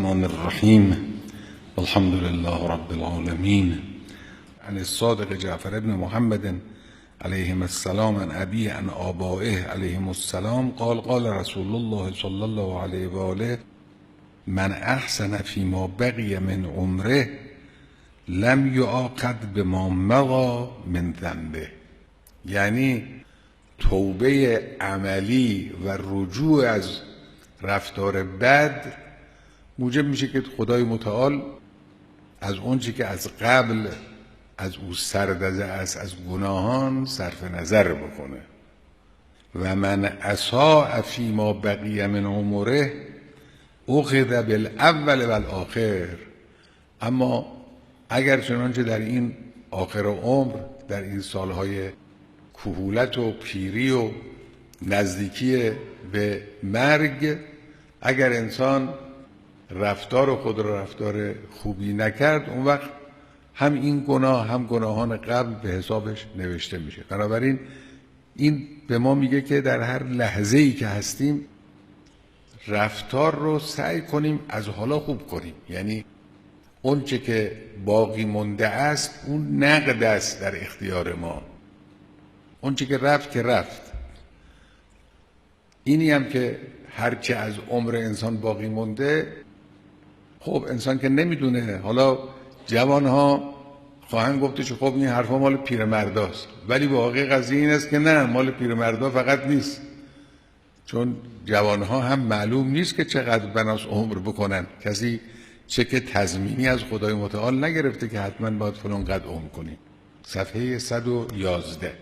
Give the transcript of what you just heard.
الرحمن الرحیم الحمد لله رب العالمین. عن الصادق جعفر بن محمد علیهم السلام عن ابی عن آبائه علیهم السلام قال قال رسول الله صلی الله علیه و آله من احسن فيما بقي من عمره لم يعاقب بما مضى من ذنبه. یعنی توبه عملی و رجوع از رفتار بد موجب میشه که خدای متعال از اونچه که از قبل از او سردزه است از گناهان صرف نظر بکنه. و من اساء فیما بقی من عمره اخذ بالاول والآخر. اما اگر چنانچه در این آخر عمر، در این سالهای کهولت و پیری و نزدیکی به مرگ، اگر انسان رفتار خود را رفتار خوبی نکرد، اون وقت هم این گناه هم گناهان قبل به حسابش نوشته میشه. بنابراین این به ما میگه که در هر لحظه‌ای که هستیم رفتار رو سعی کنیم از حالا خوب کنیم. یعنی اون چه که باقی مونده است اون نقد است در اختیار ما، اون چه که رفت که رفت. اینی هم که هرچه از عمر انسان باقی مونده، خب انسان که نمیدونه. حالا جوانها خواهند گفته که خب این حرفا مال پیرمرداست، ولی واقع قضیه این است که نه، مال پیرمردا فقط نیست. چون جوانها هم معلوم نیست که چقدر بناس عمر بکنن. کسی چک تضمینی از خدای متعال نگرفته که حتما باید فلان قد عمر کنیم. صفحه 111.